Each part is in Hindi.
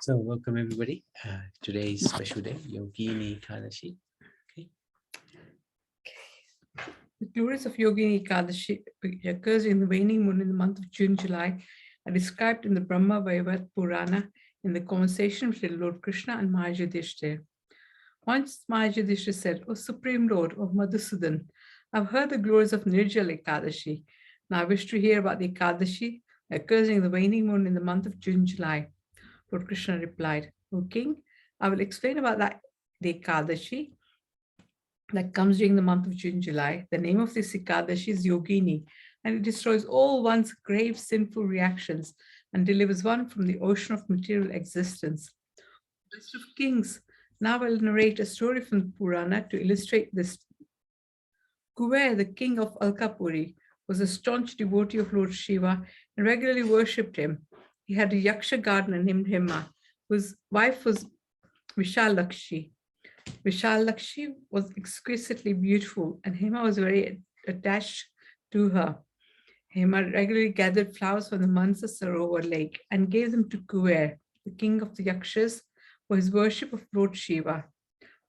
So welcome everybody. Today's special day, Yogini Ekadasi. Okay. The glories of Yogini Ekadasi, which occurs in the waning moon in the month of June, July, are described in the Brahma Vaivat Purana in the conversation between Lord Krishna and Mahayudhishthira. Once Mahayudhishthira said, "O Supreme Lord of Madhusudan, I've heard the glories of Nirjal Ekadashi. Now I wish to hear about the Ekadashi that occurs in the waning moon in the month of June, July." Lord Krishna replied, "O King, I will explain about the Ekadashi that comes during the month of June, July. The name of this Ekadashi is Yogini, and it destroys all one's grave sinful reactions and delivers one from the ocean of material existence. Best of kings, now I'll narrate a story from the Purana to illustrate this. Kuber, the king of Alkapuri, was a staunch devotee of Lord Shiva and regularly worshipped him. He had a Yaksha gardener named Hema, whose wife was Vishalakshi. Vishalakshi was exquisitely beautiful, and Hema was very attached to her. Hema regularly gathered flowers from the Mansa Sarovar lake and gave them to Kuber, the king of the Yakshas, for his worship of Lord Shiva.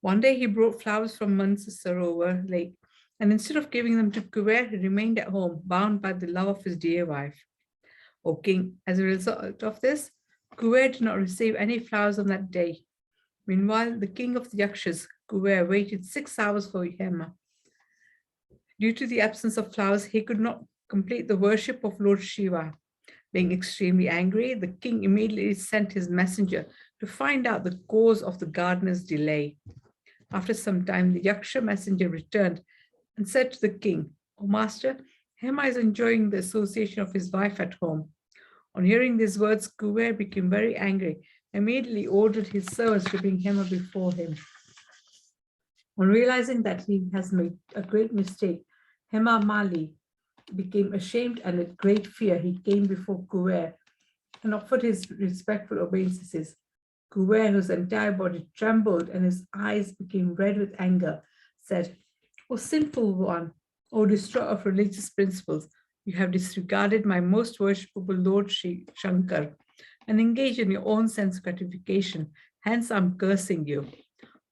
One day he brought flowers from Mansa Sarovar lake, and instead of giving them to Kuber, he remained at home, bound by the love of his dear wife. O king, as a result of this, Kuber did not receive any flowers on that day. Meanwhile, the king of the Yakshas, Kuber, waited 6 hours for Hema. Due to the absence of flowers, he could not complete the worship of Lord Shiva. Being extremely angry, the king immediately sent his messenger to find out the cause of the gardener's delay. After some time, the Yaksha messenger returned and said to the king, "O master, Hema is enjoying the association of his wife at home." On hearing these words, Kuber became very angry, immediately ordered his servants to bring Hema before him. On realizing that he has made a great mistake, Hema Mali became ashamed, and with great fear he came before Kuber and offered his respectful obeisances. Kuber, whose entire body trembled and his eyes became red with anger, said, "O sinful one, O destroyer of religious principles, you have disregarded my most worshipable Lord Shri Shankar and engaged in your own sense gratification. Hence, I'm cursing you.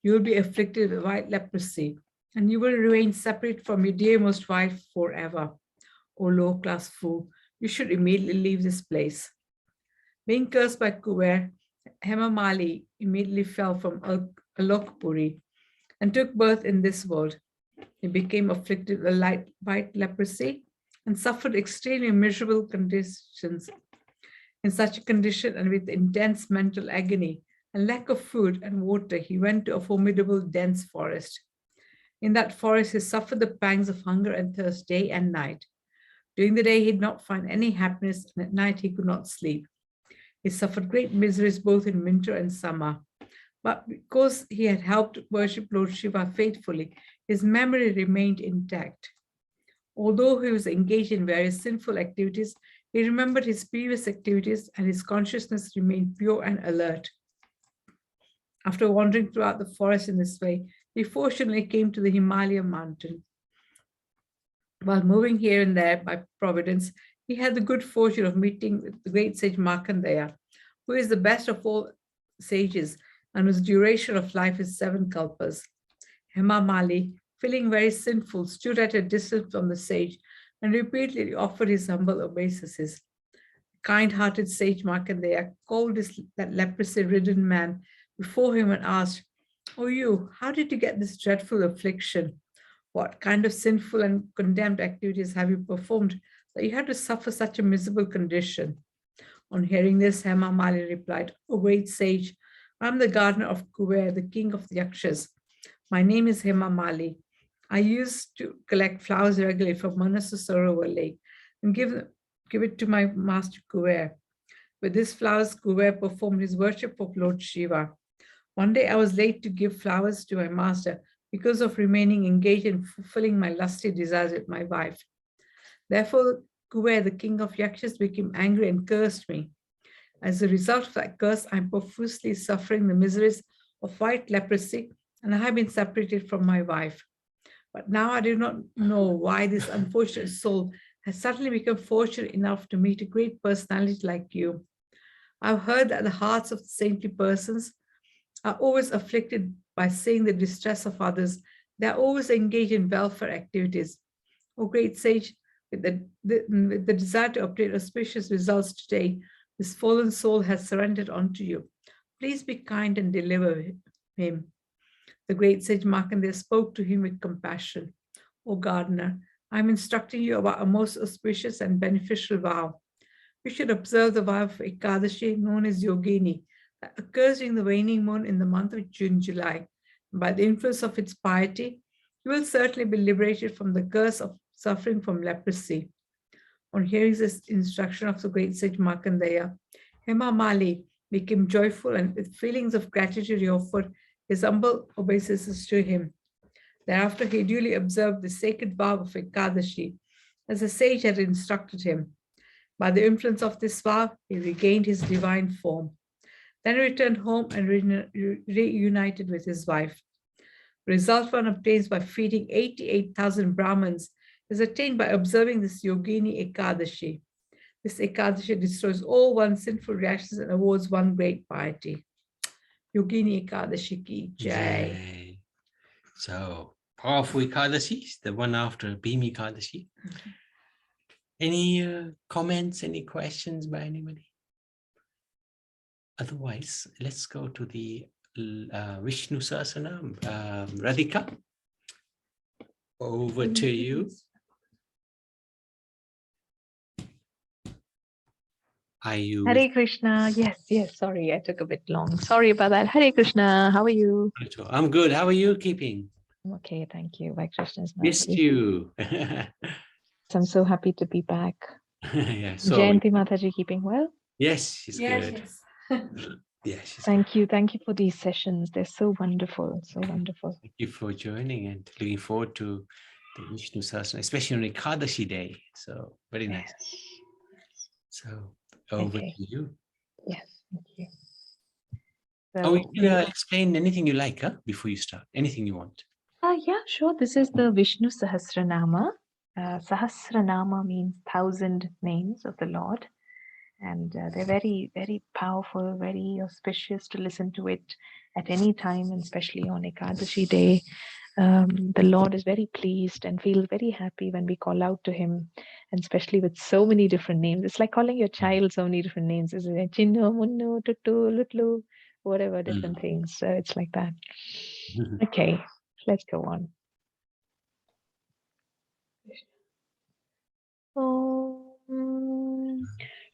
You will be afflicted with white leprosy, and you will remain separate from your dearest wife forever. O low-class fool, you should immediately leave this place." Being cursed by Kuber, Hema Mali immediately fell from Alokpuri and took birth in this world. He became afflicted with white leprosy and suffered extremely miserable conditions. In such a condition, and with intense mental agony and lack of food and water, he went to a formidable dense forest. In that forest, he suffered the pangs of hunger and thirst day and night. During the day, he did not find any happiness, and at night he could not sleep. He suffered great miseries both in winter and summer. But because he had helped worship Lord Shiva faithfully, his memory remained intact. Although he was engaged in various sinful activities, he remembered his previous activities, and his consciousness remained pure and alert. After wandering throughout the forest in this way, he fortunately came to the Himalaya mountain. While moving here and there by providence, he had the good fortune of meeting the great sage Markandeya, who is the best of all sages and whose duration of life is 7 kalpas. Hema Mali, feeling very sinful, stood at a distance from the sage and repeatedly offered his humble obeisances. The kind-hearted sage Markandeya called that leprosy-ridden man before him and asked, "O you, how did you get this dreadful affliction? What kind of sinful and condemned activities have you performed that you had to suffer such a miserable condition?" On hearing this, Hema Mali replied, "O great sage, I am the gardener of Kuber, the king of the Yakshas. My name is Hema Mali. I used to collect flowers regularly from Manasa Sarovar lake and give it to my master Kuber. With these flowers, Kuber performed his worship of Lord Shiva. One day I was late to give flowers to my master because of remaining engaged in fulfilling my lusty desires with my wife. Therefore, Kuber, the king of Yakshas, became angry and cursed me. As a result of that curse, I'm profusely suffering the miseries of white leprosy, and I have been separated from my wife. But now I do not know why this unfortunate soul has suddenly become fortunate enough to meet a great personality like you. I've heard that the hearts of saintly persons are always afflicted by seeing the distress of others. They are always engaged in welfare activities. O great sage, with the desire to obtain auspicious results today, this fallen soul has surrendered unto you. Please be kind and deliver him. The great sage Markandeya spoke to him with compassion. O gardener, I am instructing you about a most auspicious and beneficial vow. You should observe the vow of Ekadasi, known as Yogini, that occurs during the waning moon in the month of June, July. By the influence of its piety, you will certainly be liberated from the curse of suffering from leprosy. On hearing this instruction of the great sage Markandeya, Hema Mali became joyful and with feelings of gratitude he offered his humble obeisances to him. Thereafter he duly observed the sacred vow of Ekadashi, as the sage had instructed him. By the influence of this vow, he regained his divine form. Then he returned home and reunited with his wife. The result one obtains by feeding 88,000 Brahmins is attained by observing this Yogini Ekadashi. This Ekadashi destroys all one's sinful reactions and awards one great piety. Yogini Ekadashi ki jai. Yay. So, powerful Ekadasi, the one after Bhimi Ekadasi. Any comments, any questions by anybody? Otherwise, let's go to the Vishnu Sahasranam. Radhika, over to you. Are you? Hare Krishna. Yes. Sorry, I took a bit long. Sorry about that. Hare Krishna. How are you? I'm good. How are you keeping? I'm okay, thank you. My Krishna is Missed you. I'm so happy to be back. Yeah, so Jayanti Mataji keeping well? yes, she's good. Yes. Yeah, she's Thank you. Thank you for these sessions. They're so wonderful. So wonderful. Thank you for joining and looking forward to the Vishnu Sahasranam, especially on Ekadashi day. So very nice. So over Okay. to you. Yes, thank you. Oh, So, you can explain anything you like, before you start. Anything you want. yeah, sure. This is the Vishnu Sahasranama. Sahasranama means 1,000 names of the Lord. And they're very, very powerful, very auspicious to listen to it at any time, and especially on Ekadashi day. The Lord is very pleased and feels very happy when we call out to him, and especially with so many different names. It's like calling your child so many different names, isn't it? Chinno, Munnu, Tuttu, Lutlu, whatever, different things. So it's like that. Okay, let's go on. Om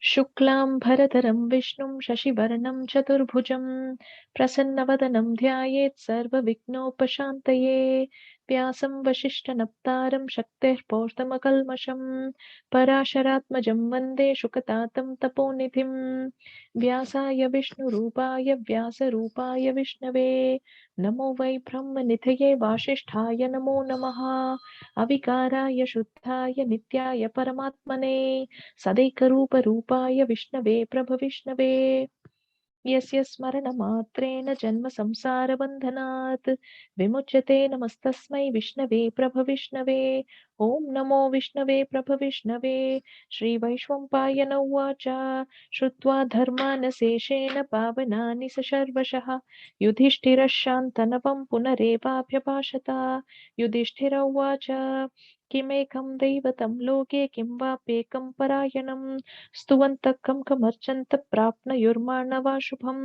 Shuklam Bharataram Vishnum Shashivarnam Chaturbhujam Prasanavadhanam Dhyayet Sarva Vignopashantaye Vyasam Vasishtanaptaram Shakteh Portamakalmasham Parasharatmajam Vande Shukatatam Taponidhim Vyasaya Vishnu Rupaya Vyasa Rupaya Vishnave Namo Vai Brahma Nithaye Vasishthaya Namo Namaha Avikaraya Shuddhaya Nityaya Paramatmane Sadekarupa-रूपाय विष्णवे प्रभविष्णवे यस्य स्मरणमात्रेण जन्म संसारबन्धनात् विमुच्यते नमस्तस्मै विष्णवे प्रभविष्णवे ॐ नमो विष्णवे प्रभविष्णवे श्रीवैश्वम्पायन उवाच श्रुत्वा धर्मानशेषेण पावनानि सशर्वशः युधिष्ठिरः शान्तनवं पुनरेवाभ्यभाषत युधिष्ठिर उवाच किमेकं दैवतं लोके किं वाप्येकं परायणं स्तुवन्तः कं कमर्चन्त प्राप्नुयुर्माणवा शुभं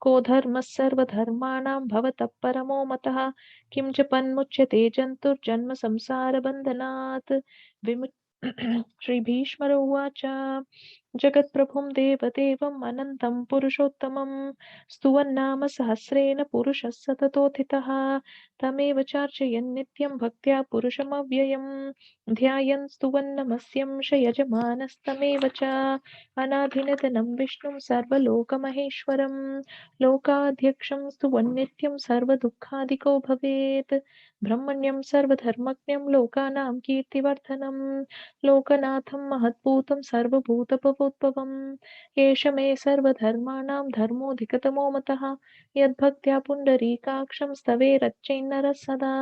को धर्मः सर्वधर्माणां भवतः परमो मतः किं च पन्मुच्यते जन्तुर्जन्म संसारबन्धनात् श्रीभीष्मर उवाच जगत्प्रभुं देवदेवम् अनन्तं पुरुषोत्तमं स्तुवन्नाम सहस्रेण पुरुषः सततोत्थितः तमेव चार्चयन् नित्यं भक्त्या पुरुषमव्ययं ध्यायन् स्तुवन्नमस्यं स यजमानस्तमेव च अनाधिनतनं विष्णुं सर्वलोकमहेश्वरं लोकाध्यक्षं स्तुवन्नित्यं सर्वदुःखादिको भवेत् ब्रह्मण्यं सर्वधर्मज्ञं लोकानां कीर्तिवर्धनं लोकनाथं महद्भूतं सर्वभूतभवोद्भवम् एष मे सर्वधर्माणां धर्मोऽधिकतमो मतः यद्भक्त्या पुण्डरीकाक्षं स्तवेरच्चैन्नरः सदा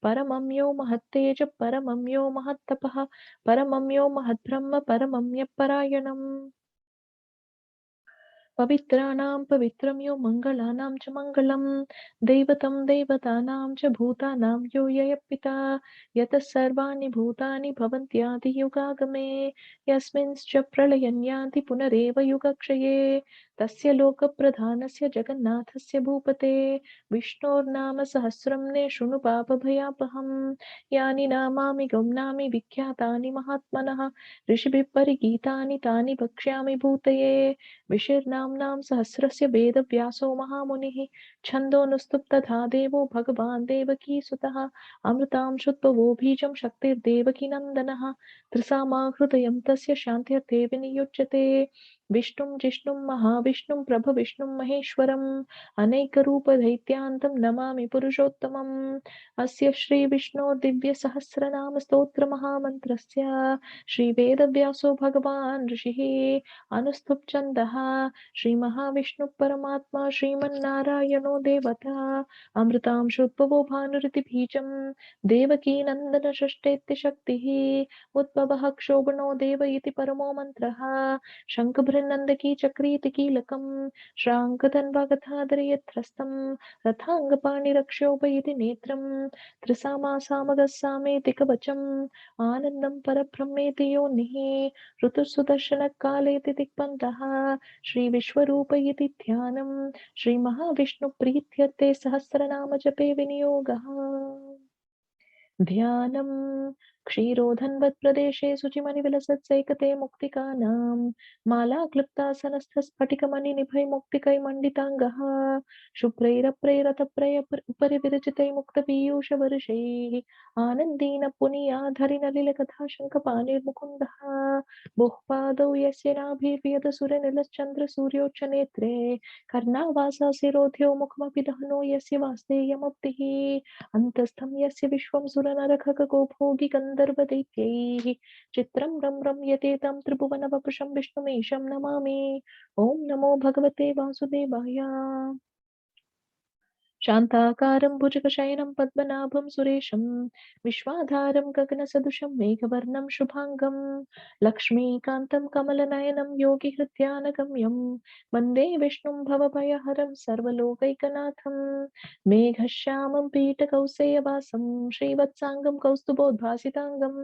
परमं यो महत्तेज परमं यो महत्तपः परमं यो महद्ब्रह्म परमं यः परायणम् पवित्राणां पवित्रं यो मङ्गलानां च मङ्गलं दैवतं दैवतानां च भूतानां यो ययः यतः सर्वाणि भूतानि भवन्त्यादियुगागमे यस्मिंश्च प्रलयं यान्ति पुनरेव युगक्षये तस्य लोकप्रधानस्य जगन्नाथस्य भूपते विष्णोर्नाम सहस्रं ने शृणु पापभयापहं यानि नामानि गौम्नानि विख्यातानि महात्मनः ऋषिभिः परिगीतानि तानि वक्ष्यामि भूतये विशिर्नाम्नां सहस्रस्य वेदव्यासो महामुनिः छन्दोनुस्तुप्तधा देवो भगवान् देवकीसुतः अमृतां शुद्भवो बीजं शक्तिर्देवकीनन्दनः त्रिसामाहृदयं तस्य शान्त्यर्थे विनियुज्यते विष्णुं जिष्णुं महाविष्णुं प्रभविष्णुं महेश्वरम् अनेकरूपदैत्यान्तं नमामि पुरुषोत्तमम् अस्य श्रीविष्णोर्दिव्यसहस्रनाम स्तोत्रमहामन्त्रस्य श्रीवेदव्यासो भगवान् ऋषिः अनुस्तुप्छन्दः श्रीमहाविष्णुः परमात्मा श्रीमन्नारायणो देवता अमृतां शुद्भवो भानुरिति बीजं देवकीनन्दन षष्ठेत्य शक्तिः उद्भवः क्षोभणो देव इति परमो मन्त्रः शङ्खभृन्नन्दकी चक्रीति कीलकं श्राङ्कधन्वागधाधरयत्रस्तं रथाङ्गपाणिरक्षोभ इति नेत्रं त्रिसामासामगस्सामेति कवचम् आनन्दं परब्रह्मेति योनिः ऋतुसुदर्शनकालेति दिक्पन्तः श्रीविश्वरूप इति ध्यानं श्रीमहाविष्णुप्रीत्यर्थे सहस्रनामजपे विनियोगः ध्यानं क्षीरोधन्वत्प्रदेशे शुचिमणिविलसत्सैकते मुक्तिकानां मालाक्लुप्तासनस्थस्फटिकमणिनिभैर्मुक्तिकैर्मण्डिताङ्गः शुभ्रैरप्रैरतप्रय उपरि विरचितै मुक्तपीयूषवर्षैः आनन्दीन पुनीयाधरिनलिलकथा शङ्खपाणिर्मुकुन्दः बहुपादौ यस्य नाभिर्व्यदसुरनिलश्चन्द्रसूर्योच्चनेत्रे कर्णावासा शिरोध्यो मुखमपि दहनो यस्य वास्तेयमब्धिः अन्तस्थं यस्य विश्वं सुरनरखगो भोगि गन्धर्वदैत्यैः चित्रं रम्यते तं त्रिभुवनवपुषं विष्णुमीशं नमामि ॐ नमो भगवते वासुदेवाय शान्ताकारं भुजगशयनं पद्मनाभं सुरेशं विश्वाधारं गगनसदृशं मेघवर्णं शुभाङ्गं लक्ष्मीकान्तं कमलनयनं योगिहृद्यानगम्यं वन्दे विष्णुं भवभयहरं सर्वलोकैकनाथं मेघश्यामं पीठकौसेयवासं श्रीवत्साङ्गं कौस्तुभोद्भासिताङ्गं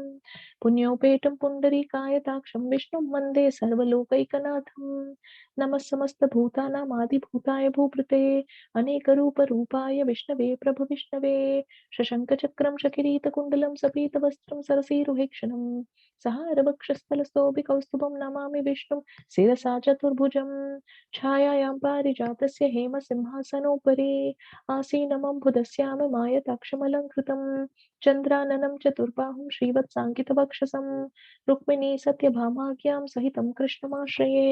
पुण्योपेतं पुण्डरीकायताक्षं विष्णुं वन्दे सर्वलोकैकनाथं नमः समस्तभूतानामादिभूताय भूभृते अनेकरूपरूपाय विष्णवे प्रभविष्णवे शशङ्खचक्रं शकिरीतकुण्डलं सपीतवस्त्रं सरसीरुहेक्षणं सहारवक्षस्थलस्थोभिकौस्तुभं नमामि विष्णुं शिरसा चतुर्भुजं छायायां पारिजातस्य हेमसिंहासनोपरि आसीनमम्बुधस्याम मायताक्षमलङ्कृतं चन्द्राननं चतुर्बाहुं श्रीवत्साङ्कितवक्षसं रुक्मिणी सत्यभामाज्ञां सहितं कृष्णमाश्रये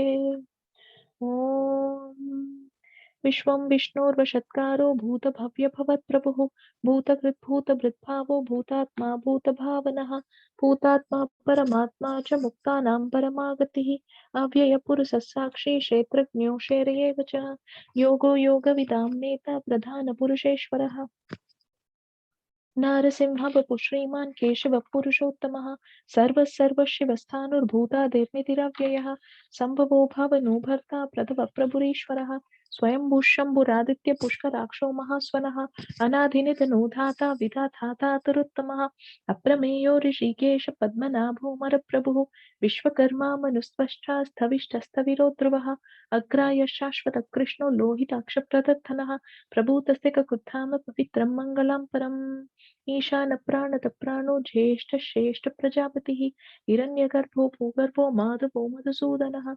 ॐ विश्वं विष्णोर्वशत्कारो भूतभव्यभवत्प्रभुः भूतकृद्भूतभृद्भावो भूतात्मा भूतभावनः भूतात्मा परमात्मा च मुक्तानां परमागतिः अव्ययपुरुषस्साक्षी क्षेत्रज्ञो क्षेत्रयेव च योगो योगविदां नेता प्रधानपुरुषेश्वरः नारसिंहवपु श्रीमान् केशवः पुरुषोत्तमः सर्वशिवस्थाणुर्भूतादिर्निधिरव्ययः सम्भवो भवनो भर्ता प्रथमः प्रभुरीश्वरः स्वयंभूशम्भुरादित्य पुष्कराक्षो महास्वनः अनाधिनिधनो धाता विधातातरुत्तमः अप्रमेयो ऋषिकेश पद्मनाभो मरप्रभुः विश्वकर्मा मनुस्पष्टा स्थविष्ठस्थविरो ध्रुवः अग्राय शाश्वत कृष्णो लोहिताक्षप्रदत्तनः प्रभूतस्ते ककुत्थाम पवित्रं मङ्गलं परम् ईशान प्राणत प्राणो ज्येष्ठ श्रेष्ठ प्रजापतिः हिरण्यगर्भो भूगर्भो माधवो मधुसूदनः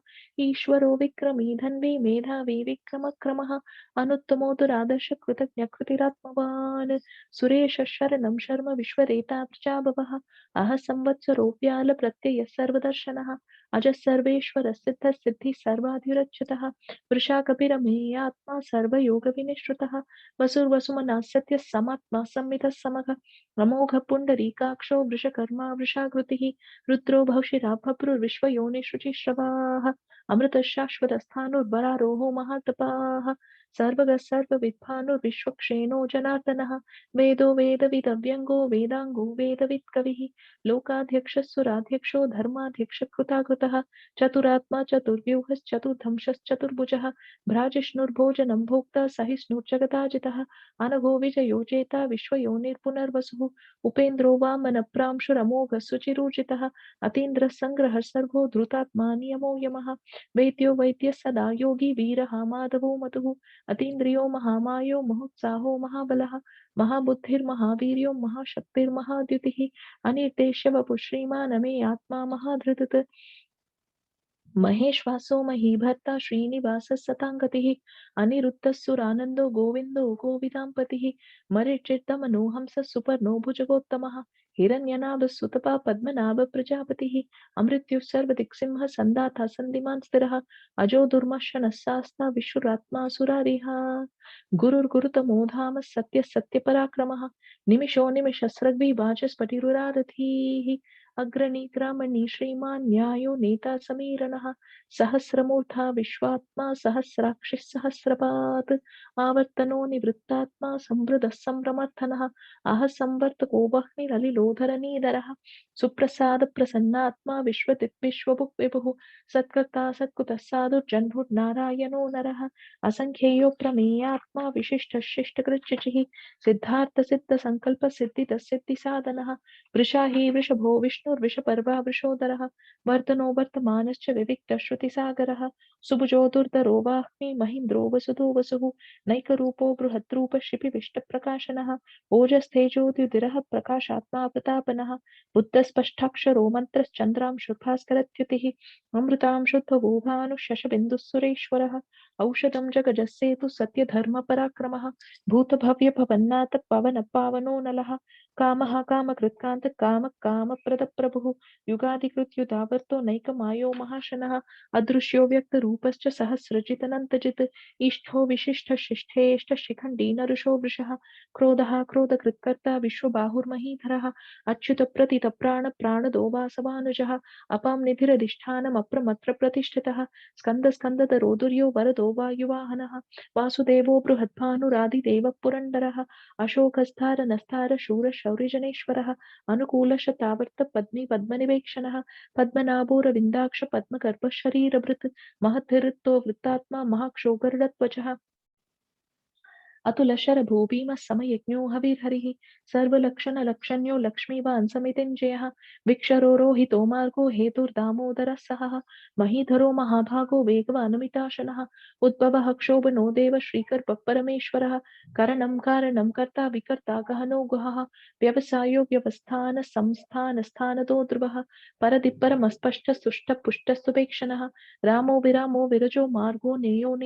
ईश्वरो विक्रमी धन्वी मेधावी विक्रमक्रमः अनुत्तमो दुरादर्श कृतज्ञकृतिरात्मवान् सुरेश शरणं शर्म विश्वरेता प्रजाभवः अह संवत्सरो व्याल प्रत्ययः सर्वदर्शनः अजः सर्वेश्वर सिद्ध सिद्धि सर्वाधिरच्युतः वृषा कपिरमेयात्मा सर्वयोगविनिश्रुतः वसुर्वसुमनः सत्यः समात्मा संमितः समः अमोघ पुण्डरीकाक्षो वृषकर्मा वृषाकृतिः रुद्रो भवशिराभ्रुर्विश्वयोनिशुचिश्रवाः अमृतशाश्वतस्थाणुर्वरारोहो महातपाः सर्वगः सर्वविद्भानुर्विश्वक्षेणो जनार्दनः वेदो वेदविदव्यङ्गो वेदाङ्गो वेदवित् कविः लोकाध्यक्षः धर्माध्यक्षकृताकृतः चतुरात्मा चतुर्व्यूहश्चतुर्धंशश्चतुर्भुजः भ्राजिष्णुर्भोजनं भोक्ता सहिष्णुर्जगदाजितः अनघो विजयोजेता विश्वयोनिर्पुनर्वसुः उपेन्द्रो वामनप्रांशुरमोघः सुचिरूजितः अतीन्द्रः सङ्ग्रहः सर्गो धृतात्मा नियमो यमः वेद्यो वैद्यः सदा योगी वीरः माधवो मतुः अतीन्द्रियो महामायो महोत्साहो महाबलः महाबुद्धिर्महावीर्यो महाशक्तिर्महाद्युतिः अनिर्देश्य वपुः श्रीमान् मे आत्मा महाधृतः महेश्वासो महीभर्ता श्रीनिवासः सताङ्गतिः अनिरुद्धः गोविन्दो गोविदाम्पतिः मरीचिर्दमनोहंसः सुपर्णो भुजगोत्तमः हिरण्यनाभः सुतपा पद्मनाभ प्रजापतिः अमृत्युः सर्वदिक्सिंहः सन्दाता सन्धिमान् स्थिरः अजो दुर्मशनः शास्ता विश्वरात्मा सुरारिः गुरुर्गुरुतमो धाम सत्यः सत्यपराक्रमः निमिषो निमिषस्रग्वी वाचस्पतिरुरारथीः अग्रणी ग्रामणी श्रीमान् न्यायो नेता समीरणः सहस्रमूर्धा विश्वात्मा सहस्राक्षिः सहस्रपात् आवर्तनो निवृत्तात्मा संवृतः संभ्रमर्थनः अह संवर्तको वह्निरलिलोधरनीधरः सुप्रसाद प्रसन्नात्मा विश्वदिक् विश्वभुक् विभुः सत्कर्ता सत्कुतः साधुर्जह्नुर्नारायणो नरः असंख्येयो प्रमेयात्मा विशिष्टः शिष्टकृच्युचिः सिद्धार्थ सिद्ध संकल्प सिद्धितः सिद्धिसाधनः वृषाही वृषभो विष्णुर्विषपर्वा वृषोदरः वर्तनो वर्तमानश्च विविक्तश्रुतिसागरः सुभुजो दुर्धरो वाह्मी महीन्द्रो वसुतो वसुः नैकरूपो बृहद्रूपः शिपिविष्टप्रकाशनः ओजस्तेजोद्युतिरः प्रकाशात्मा प्रतापनः बुद्धस्पष्टाक्षरो मन्त्रश्चन्द्रांशुभास्करद्युतिः अमृतां शुद्धवो भानुः सुरेश्वरः औषधं जगजस्सेतु सत्यधर्मपराक्रमः भूतभव्यभवन्नाथ पवन पावनो नलः कामः कामकृत्कान्त कामः कामप्रदप्रभुः युगादिकृत्युदावर्तो नैकमायो महाशनः अदृश्यो व्यक्तरूपश्च सहस्रजितनन्तजित् इष्ठो विशिष्टशिष्ठेष्ट शिखण्डी नरुषो वृषः क्रोधः क्रोधकृत्कर्ता विश्वबाहुर्महीधरः अच्युतप्रतितप्राणदो वासवानुजः अपां निधिरधिष्ठानमप्रमत्र प्रतिष्ठितः स्कन्दस्कन्दधरो दुर्यो वरदो वायुवाहनः वासुदेवो बृहद्भानुरादिदेवः पुरन्दरः अशोकस्तारनस्तार शूरशौर्यजनेश्वरः अनुकूलशतावर्त पद्मी पद्मनिवेक्षणः पद्मनाभोरविन्दाक्ष पद्मगर्भ शरीरभृत् महद्धिरुत्तो वृत्तात्मा महाक्षोगरुडध्वजः अतुलशरभूभीमः समयज्ञो हविर्हरिः सर्वलक्षणलक्षण्यो लक्ष्मीवान् समितिञ्जयः विक्षरोहितो मार्गो हेतुर्दामोदरः सहः महीधरो महाभागो वेगवानुमिताशनः उद्भवः क्षोभनो देव श्रीकर्पः परमेश्वरः करणं कारणं कर्ता विकर्ता गहनो गुहः व्यवसायो व्यवस्थान संस्थानस्थानतो ध्रुवः परदिपरमस्पष्ट सुष्टपुष्टस्तुपेक्षणः रामो विरामो विरजो मार्गो नेयो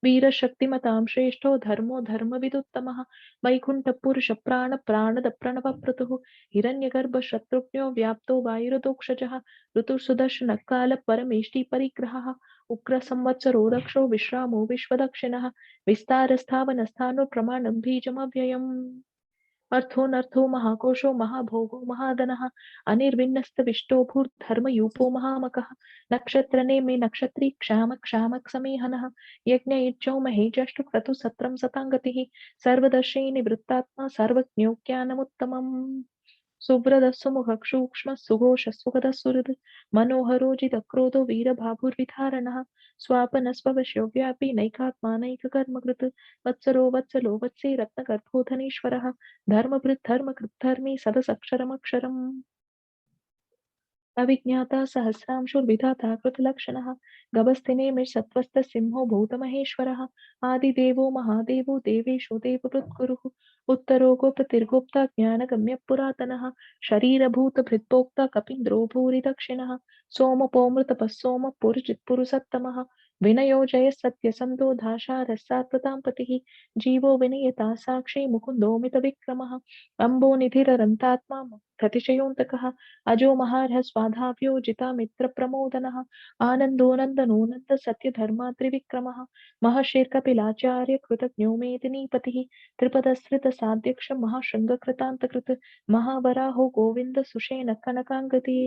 वीरशक्तिमतां श्रेष्ठो धर्मो धर्मविदुत्तमः वैकुण्ठपुरुष प्राणद प्रणवप्रतुः हिरण्यगर्भ शत्रुघ्नो व्याप्तो वायुरदोक्षजः ऋतुसुदर्शन काल परमेष्टि परिग्रहः उग्र संवत्सरो दक्षो विश्रामो विश्वदक्षिणः विस्तारस्थावनस्थानो प्रमाणं बीजमव्ययम् अर्थोऽनर्थो महाकोशो महाभोगो महाधनः अनिर्विन्नस्तविष्टो भूर्धर्मयूपो महामकः नक्षत्रनेमि नक्षत्री क्षामक समीहनः यज्ञयुज्यो महेजष्टु क्रतु सत्रं सताङ्गतिः सर्वदर्शी निवृत्तात्मा सर्वज्ञोज्ञानमुत्तमम् सुव्रतः सूक्ष्म सुघोष सुगतः सुहृद् मनोहरो जितक्रोधो वीरभाभुर्विधारणः स्वापनस्ववश्यो व्यापी नैकात्मा नैककर्मकृत् वत्सरो वत्से रत्नगर्भो धनीश्वरः धर्मकृद्धर्मी सदसक्षरमक्षरम् अविज्ञाता सहस्रांशुर्विधाता कृतलक्षणः गभस्तिनेमिषत्वस्तः सिंहो भूतमहेश्वरः आदिदेवो महादेवो देवेशो देवभृत्कुरुः उत्तरो गोप्रतिर्गोप्ता ज्ञानगम्यः पुरातनः शरीरभूतभृत्पोक्ता कपीन्द्रो भूरि दक्षिणः सोमपोमृतपः सोमः पुरुचित्पुरुषत्तमः विनयो जय सत्यसन्धो धाशारसात्वतां पतिः जीवो विनयता साक्षी मुकुन्दो मितविक्रमः अम्बो निधिररन्तात्मा प्रतिशयोऽन्तकः अजो महारः स्वाधाव्यो जिता मित्रप्रमोदनः आनन्दो नन्दनो नन्द सत्यधर्मा त्रिविक्रमः महर्षिर्कपिलाचार्य कृतज्ञो मेदिनीपतिः त्रिपदस्थितसाध्यक्ष महाशृङ्गकृतान्तकृत महावराहो गोविन्द सुषेण कनकाङ्गति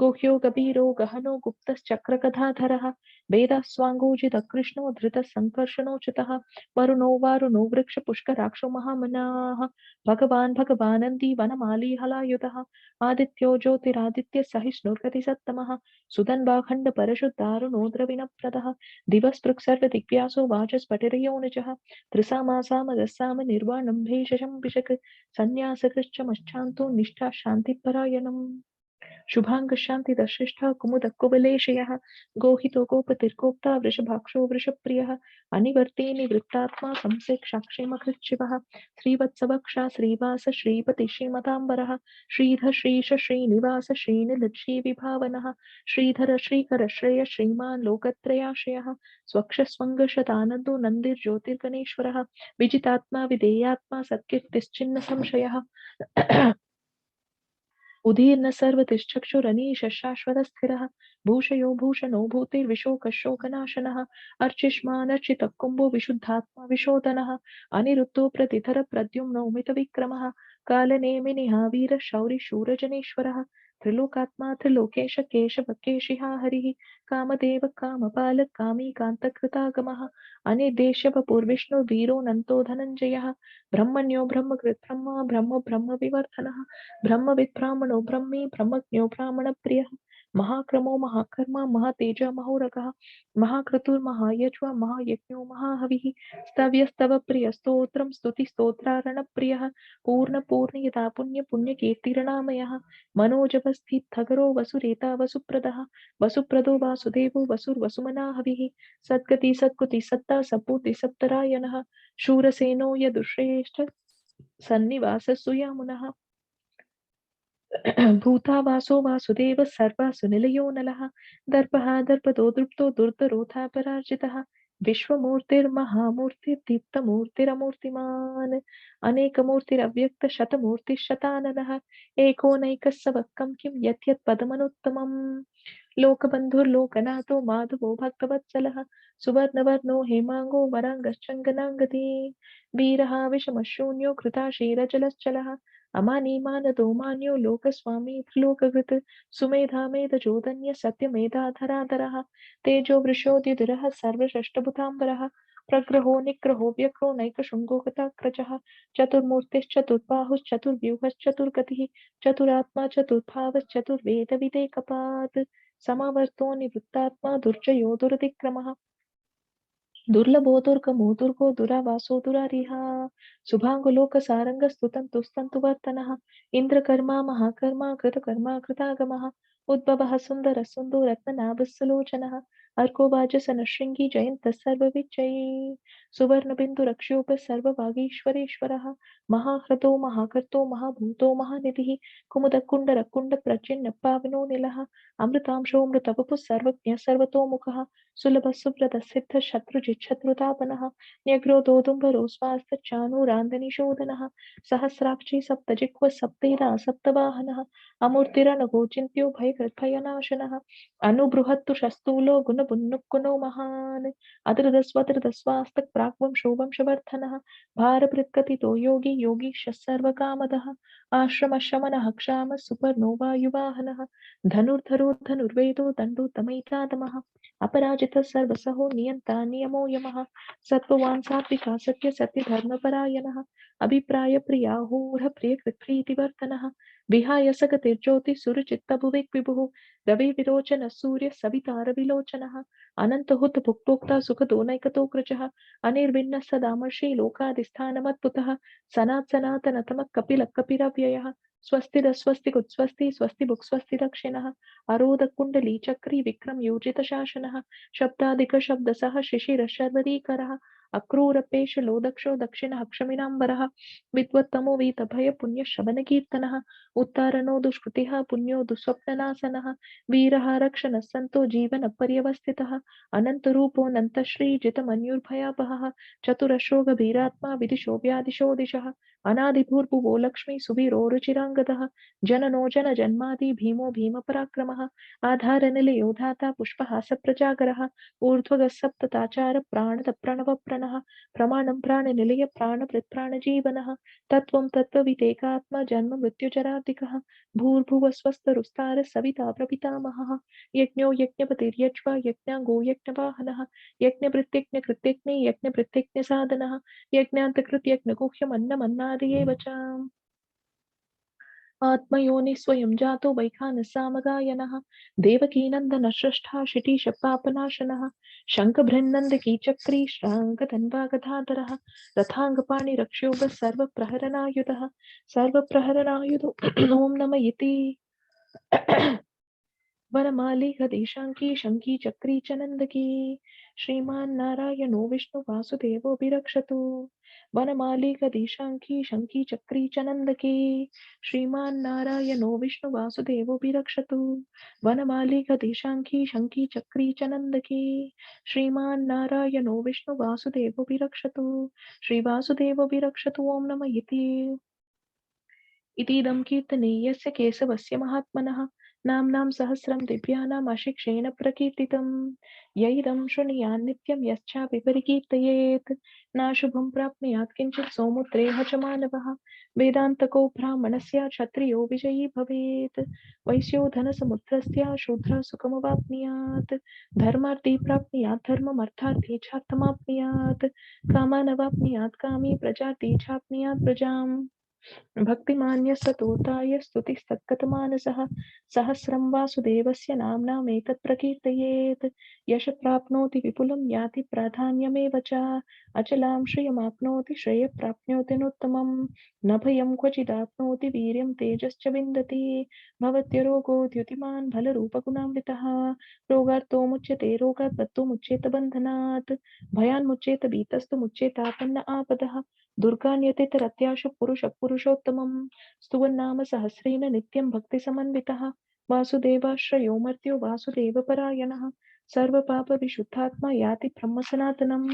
गुह्यो गभीरो गहनो गुप्तश्चक्रकथाधरः वेदास्वाङ्गोजितकृष्णो धृतसङ्कर्षणोचितः वरुणो वारुणो वृक्षपुष्कराक्षो महामनाः भगवानन्दी वनमाली हलायुधः आदित्यो ज्योतिरादित्य सहिष्णुर्गतिसत्तमः सुधन्वाखण्डपरशुद्धारुणो द्रविणप्रदः दिवस्पृक्सर्वदिग्व्यासो वाचस्पटिरयोनिजः त्रिसामासामदस्साम निर्वाणं भेषजं पिशक् सन्न्यासकृश्चमश्चान्तो निष्ठा शान्तिपरायणम् शुभांग शांति दशिष्ठा कुमुद कुबलेशयः गोहितो गोपतिर्गोप्ता वृषभाक्षो वृषप्रियः अनिवर्ते निवृत्तात्मा संसेक्षाक्षेमकृच्छिवः श्रीवत्सवक्षा श्रीवास श्रीपति श्रीमताम्बरः श्रीधर श्रीश श्रीनिवास श्रीनिलज्जी विभावनः श्रीधर श्रीकर श्रेय श्रीमान् लोकत्रयाश्रयः स्वक्षस्वङ्गशतानन्दो नन्दिर्ज्योतिर्गणेश्वरः विजितात्मा विधेयात्मा सत्कीर्तिश्चिन्न संशयः उदीर्न सर्वतिश्चक्षुरनीश शाश्वतस्थिरः भूषयो भूषणो भूतिर्विशोकशोकनाशनः अर्चिष्मानर्चितः कुम्भो विशुद्धात्मा विशोधनः अनिरुद्धो प्रतिधर प्रद्युम्नो मितविक्रमः कालनेमिनिहा वीर शौरि शूरजनेश्वरः त्रिलोकात्मा त्रिलोकेश केशव केशिहा हरिः कामदेव कामपाल कामी कान्तकृतागमः अनिर्देश्यवपुर्विष्णु वीरो नन्तो धनञ्जयः ब्रह्मण्यो ब्रह्मकृत् ब्रह्म ब्रह्म ब्रह्म विवर्धनः ब्रह्मविद् ब्राह्मणो ब्रह्मी ब्रह्मज्ञो ब्राह्मणप्रियः महाक्रमो महाकर्मा महातेज महोरगः महाक्रतुर्महायज्वा महायज्ञो महाहविः स्तव्यस्तव प्रिय स्तोत्रं स्तुतिस्तोत्रारणप्रियः पूर्णपूर्णयता पुण्यकीर्तिरणामयः मनोजवस्थितगरो वसुरेता वसुप्रदः वसुप्रदो वासुदेवो वसुर्वसुमना हविः सद्गति सत्कुति सत्ता सपूति सप्तरायणः शूरसेनो यदुश्रेष्ठ सन्निवास सुयामुनः भूता वासो वासुदेव सर्वासु निलयो नलः दर्पः दर्पदो दृप्तो दुर्धरोधा पराजितः विश्वमूर्तिर्महामूर्तिर्दीप्तमूर्तिरमूर्तिमान् अनेकमूर्तिरव्यक्त शतमूर्तिशताननः एको नैकस्सवक्कं किं यत् पदमनुत्तमम् लोकबन्धुर्लोकनाथो माधवो भक्तवत्सलः सुवर्णवर्णो हेमाङ्गो वराङ्गश्चङ्गनाङ्गती वीरः विषमशून्यो कृताशीरजलश्चलः अमानीमानदो मान्यो लोकस्वामी त्रिलोककृत् सुमेधा मेधचोदन्य सत्यमेधाधराधरः तेजो वृषोदिधरः सर्वषष्टभुताम्बरः प्रग्रहो निग्रहो व्यग्रो नैकशृङ्गो गताग्रजः चतुर्मूर्तिश्चतुर्बाहुश्चतुर्व्यूहश्चतुर्गतिः चतुरात्मा चतुर्भावश्चतुर्वेदविदेकपात् समावर्तो निवृत्तात्मा दुर्जयो दुरतिक्रमः दुर्लभो दुर्गमो दुर्गो दुरावासो दुरारिहा शुभाङ्गलोकसारङ्गस्तुतन्तुस्तन्तु वर्तनः इन्द्रकर्मा महाकर्मा कृतकर्मा कृतागमः उद्भवः सुन्दरः सुन्दो रत्ननाभस्सुलोचनः अर्को वाजसनशृङ्गी जयन्तः सर्वविजयी सुवर्णबिन्दुरक्षोभ सर्वभागीश्वरेश्वरः महाह्रदो महाकर्तो महाभूतो महानिधिः कुमुदकुण्डरकुण्डप्रचिन्न पावनो निलः अमृतांशोऽमृतवपुः सर्वज्ञः सर्वतोमुखः सुलभ सुव्रत सिद्ध शत्रुजित् शत्रुतापनः न्यग्रो दोदुम्बरो स्वास्थचाणूरान्दनिशोधनः सहस्राक्षी सप्तजिह्व सप्तेरा सप्तवाहनः अमूर्तिरनघोचिन्त्यो भयकृद्भयनाशनः अनुभृहत्तु शस्तूलो गुणपुन्नुक्कुनो महान् अदृदस्वदृदस्वास्तक् प्राग्वंशोवंशवर्धनः भारभृत्कथितो योगी योगीशः सर्वकामदः आश्रमशमनः क्षामः सुपर्णो वायुवाहनः धनुर्धरो धनुर्वेदो दण्डो तमैतादमः अपराजितः सर्वसहो नियन्ता नियमो यमः सत्त्ववान् सात्विका सत्य सत्यधर्मपरायणः अभिप्राय प्रियाहूढ प्रियकृत्प्रीतिवर्धनः विहाय सगतिर्ज्योति सुरचित्तभुविक् विभुः रवि विरोचन सूर्य सवितार विलोचनः अनन्तहुत भुक्तोक्ता सुखदो नैकतोऽग्रजः अनिर्विण्णः सदामर्षि लोकाधिष्ठानमद्भुतः सनात् सनातनतमः कपिलः कपिरव्ययः स्वस्तिरस्वस्तिकुत्स्वस्ति स्वस्ति भुक् स्वस्ति दक्षिणः अरोधकुण्डली चक्री विक्रम योजित शासनः शब्दाधिक शब्दसः शिशिर शर्वरीकरः अक्रूरपेशलो दक्षो दक्षिणः क्षमिणाम्बरः विद्वत्तमो वीतभय पुण्यश्रवणकीर्तनः उत्तारणो दुष्कृतिः पुण्यो दुःस्वप्ननाशनः वीरः रक्षणः सन्तो जीवनपर्यवस्थितः अनन्तरूपोऽनन्तश्रीजितमन्युर्भयापहः चतुरश्रो गभीरात्मा विदिशो व्यादिशो दिशः अनादिभूर्भुवो लक्ष्मी सुवीरो रुचिराङ्गदः जननो जनजन्मादि भीमो भीमपराक्रमः आधारनिलयो धाता पुष्पहासप्रजागरः ऊर्ध्वगः सप्तताचार प्राणतप्रणवप्रणः प्रमाणं प्राणनिलय प्राणभृत्प्राणजीवनः तत्त्वं तत्त्वविदेकात्मा जन्म मृत्युजराधिकः भूर्भुवस्वस्तरुस्तारः सविता प्रपितामहः यज्ञो यज्ञपतिर्यज्वा यज्ञाङ्गो यज्ञवाहनः यज्ञभृत्यज्ञकृत्यज्ञे यज्ञभृत्यज्ञसाधनः यज्ञान्तकृत्यज्ञगुह्यमन्नमन्नादि एव च आत्मयोनि स्वयं जातो वैखानः सामगायनः देवकीनन्दनश्रेष्ठा शिटीशपापनाशनः शङ्खभृन्नन्दकी चक्री श्राङ्गधन्वागधाधरः रथाङ्गपाणिरक्षोभः सर्वप्रहरणायुधः सर्वप्रहरणायुधो ॐ नम इति वनमाली हदेशाङ्की शङ्की चक्री च नन्दकी श्रीमान् नारायणो विष्णु वासुदेवोऽभिरक्षतु वनमाली हदेशाङ्की शङ्की चक्री च नन्दकी श्रीमान् नारायणो विष्णु वासुदेवोऽभिरक्षतु वनमाली हदेशाङ्की शङ्की चक्री च नन्दकी श्रीमान् नारायणो विष्णु वासुदेवोऽभिरक्षतु श्रीवासुदेवोऽभिरक्षतु ॐ नम इतीदं कीर्तनीयस्य केशवस्य महात्मनः नाम्नां सहस्रं दिव्यानाम् अशिक्षेण प्रकीर्तितं यैदं शृणुयान् नित्यं यश्चापि परिकीर्तयेत् नाशुभं प्राप्नुयात् किञ्चित् सौमुत्रेह च मानवः वेदान्तको ब्राह्मणस्य क्षत्रियो विजयी भवेत् वैश्यो धनसमुद्रस्य शूद्रः सुखमवाप्नुयात् धर्मार्थी प्राप्नुयात् धर्ममर्थार्थी चार्थमाप्नुयात् कामानवाप्नुयात् कामी प्रजाति चाप्नुयात् प्रजाम् भक्तिमान्य सतोताय स्तुतिस्तत्कतमानसः सहस्रं वासुदेवस्य नाम्नामेतत् प्रकीर्तयेत् यश प्राप्नोति विपुलं याति प्राधान्यमेव च अचलां श्रियमाप्नोति श्रेयः प्राप्नोत्यनुत्तमं न भयं क्वचिदाप्नोति वीर्यं तेजश्च विन्दति भवत्यरोगो द्युतिमान् बलरूपगुणान्वितः रोगार्तो मुच्यते रोगात् बद्धो मुच्येत बन्धनात् भयान्मुच्येत भीतस्तु मुच्येतापन्न आपदः दुर्गान्यतितरत्याशु पुरुषोत्तमं स्तुवन्नाम सहस्रेण नित्यं भक्तिसमन्वितः वासुदेवाश्रयो मर्त्यो वासुदेवपरायणः सर्वपापविशुद्धात्मा याति ब्रह्मसनातनम्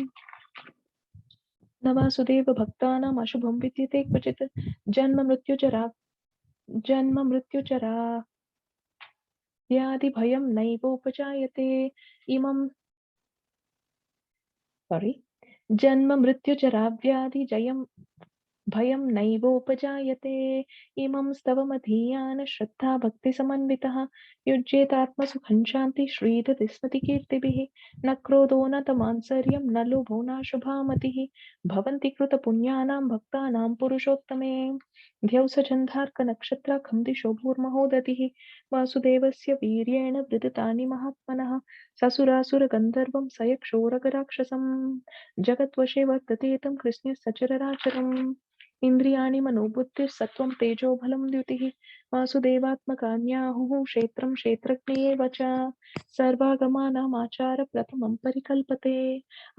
न वासुदेव भक्तानाम् अशुभं विद्यते क्वचित् जन्म मृत्युचरा व्याधिभयं नैवोपजायते इमं जन्म मृत्युचरा व्याधिजयं भयं नैवोपजायते इमं स्तवमधीयान श्रद्धा भक्तिसमन्वितः युज्येतात्मसुखं शान्ति श्रीदति स्मृतिकीर्तिभिः न क्रोधो न तमांसर्यं न लोभो न शुभामतिः भवन्ति कृतपुण्यानां भक्तानां पुरुषोत्तमे द्यौसजन्धार्कनक्षत्राखं दिशो भूर्महोदधिः वासुदेवस्य वीर्येण वृदतानि महात्मनः ससुरासुरगन्धर्वं सयक्षोरगराक्षसं जगद्वशे वर्तते तं कृष्णे सचरराचरम् इन्द्रियाणि मनोबुद्धिर्सत्त्वं तेजो बलं द्युतिः वासुदेवात्मकान्याहुः क्षेत्रं क्षेत्रज्ञ एव च सर्वागमानाम् आचारप्रथमं परिकल्पते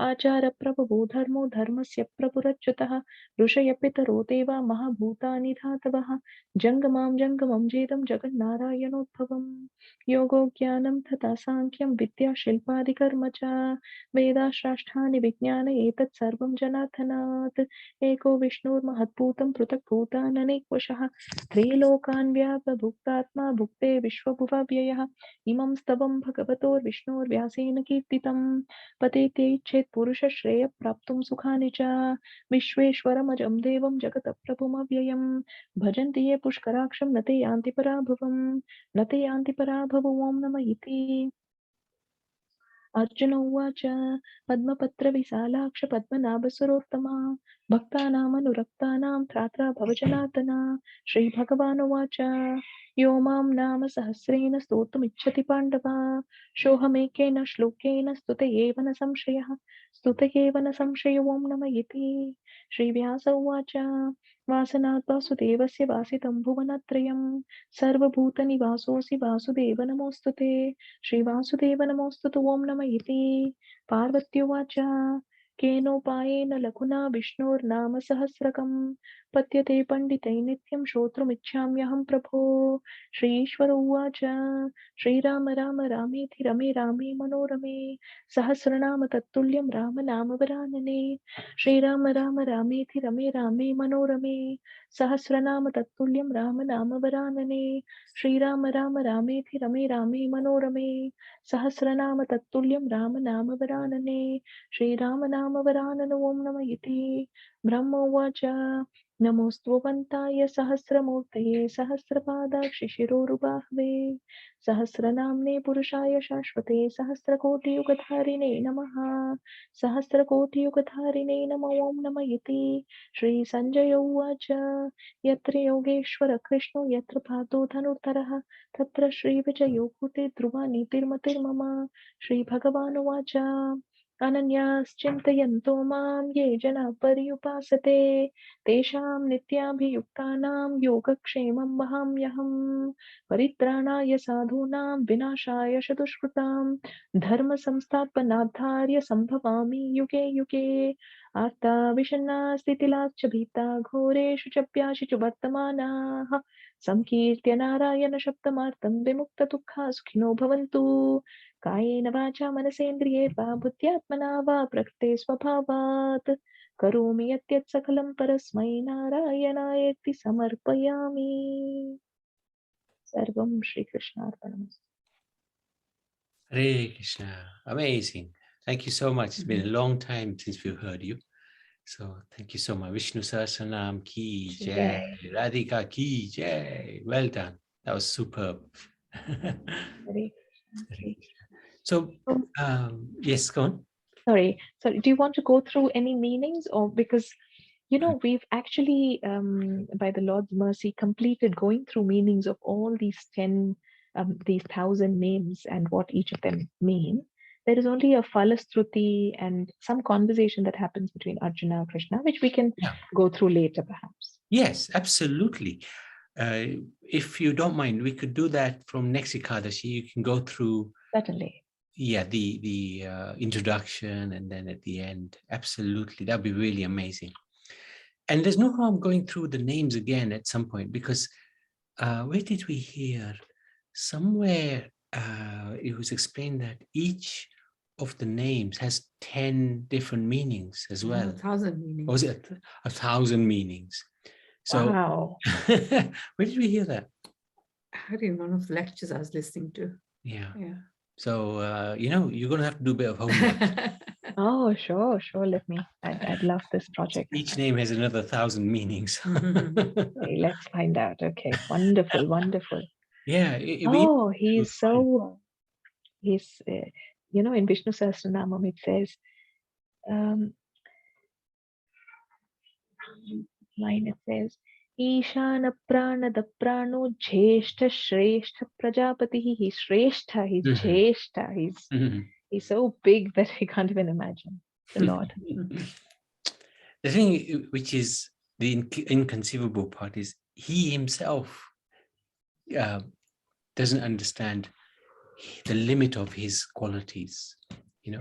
आचारप्रभवो धर्मो धर्मस्य प्रभुरच्युतः ऋषयः पितरो देवा महाभूतानि धातवः जङ्गमां जङ्गमं जेदं जगन्नारायणोद्भवम् योगो ज्ञानं तथा साङ्ख्यं विद्या शिल्पादिकर्म च वेदाश्राष्टानि विज्ञान एतत् सर्वं जनार्दनात् एको विष्णुर्महद्भूतं पृथक् भूताननेकवशः त्रैलोकान् व्यापभुक्तात्मा भुक्ते विश्वभुवव्ययः इमं स्तवं भगवतोर्विष्णोर्व्यासेन कीर्तितं पतेते चेत् पुरुषश्रेयः प्राप्तुं सुखानि च विश्वेश्वरमजं देवं जगतः प्रभुमव्ययं भजन्ति ये पुष्कराक्षं न ते यान्ति पराभवं न ते यान्ति पराभवम् ॐ नमः इति अर्जुन उवाच पद्मपत्रविशालाक्ष पद्मनाभसरोत्तमा भक्तानामनुरक्तानां त्रात्रा भवजनार्दन श्रीभगवानुवाच यो मां नाम सहस्रेण स्तोतुमिच्छति पाण्डव सोऽहमेकेन श्लोकेन स्तुत एव न संशयः स्तुत एव न संशयो ॐ नमः इति श्रीव्यास उवाच वासनात् वासुदेवस्य वासितं भुवनत्रयं सर्वभूतनिवासोऽसि वासुदेव नमोऽस्तुते श्रीवासुदेव नमोऽस्तु ॐ नमः इति पार्वत्युवाच केनोपायेन लघुना विष्णोर्नाम सहस्रकं पत्यते पंडितै नित्यं श्रोतुमिच्छाम्यहं प्रभो। श्रीश्वर उवाच श्रीराम राम रामेति रमे रामे मनोरमे सहस्रनाम तत्तुल्यं राम नाम वरानने। श्रीराम राम रामेति रमे रामे मनोरमे सहस्रनाम तत्तुल्यं राम नाम वरानने। श्रीराम राम रामेति रमे रामे मनोरमे सहस्रनाम तत्तुल्यं राम नाम वरानने। श्रीराम नाम वरानन ओम नम इति। ब्रह्म उवाच नमोऽस्तुवन्ताय सहस्रमूर्तये सहस्रपादाक्षि शिरोरुबाह्वे सहस्रनाम्ने पुरुषाय शाश्वते सहस्रकोटियुगधारिणे नमः। सहस्रकोटियुगधारिणे नमो ओम नम इति। श्रीसञ्जय उवाच यत्र योगेश्वर कृष्णो यत्र पादो धनुर्धरः तत्र श्रीविजयो भूते ध्रुवा नीतिर्मतिर्मम। श्रीभगवानुवाच अनन्याश्चिन्तयन्तो मां ये जनाः पर्युपासते तेषां नित्याभियुक्तानां योगक्षेमं वहाम्यहम्। परित्राणाय साधूनां विनाशाय च दुष्कृतां धर्मसंस्थापनार्थाय सम्भवामि युगे युगे। आर्ता विषण्णा स्थितिलाच्च भीता घोरेषु च प्याशिषु वर्तमानाः संकीर्त्य नारायण शब्दमार्तं विमुक्तदुःखा सुखिनो भवन्तु। कायेन वाचा मनसेन्द्रिये वा बुद्ध्यात्मना वा प्रकृते स्वभावात् करोमि यत् सकलं परस्मै नारायणायेति समर्पयामि। सर्वं श्रीकृष्णार्पणमस्तु। Hare Krishna. Amazing. Thank you so much. It's been a long time since we've heard you. So thank you so much. Vishnu Sahasranam ki jai. Radhika ki jai. Well done. That was superb. Hare Krishna. So, yes, go on. Sorry. Do you want to go through any meanings, or because we've actually, by the Lord's mercy, completed going through meanings of all these 1,000 names and what each of them mean. There is only a Falastruti and some conversation that happens between Arjuna and Krishna, which we can go through later, perhaps. Yes, absolutely. If you don't mind, we could do that from next Ekadasi. You can go through. Certainly. Yeah, the introduction and then at the end. Absolutely. That'd be really amazing. And there's no harm going through the names again at some point, because where did we hear? Somewhere it was explained that each of the names has 10 different meanings as well. 1,000 meanings. Or was it 1,000 meanings? So, wow. Where did we hear that? I heard in one of the lectures I was listening to. Yeah. Yeah. So, you're going to have to do a bit of homework. Oh, sure. I'd love this project. Each name has another 1,000 meanings. Okay, let's find out. Okay, wonderful. Yeah. He's in Vishnu Sahasranamam it says, line it says, Ishana Pranada Prano Jeshta Shrestha Prajapati. He's Shrestha, he's Jeshta, he's so big that I can't even imagine the Lord. The thing which is the inconceivable part is he himself doesn't understand the limit of his qualities,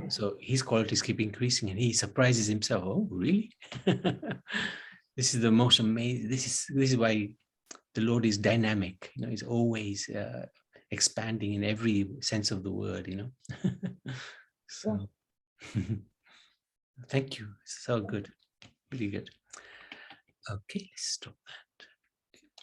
so his qualities keep increasing and he surprises himself. Oh, really? This is the most amazing. This is why the Lord is dynamic. He's always expanding in every sense of the word. So thank you. So good, really good. Okay, let's stop that.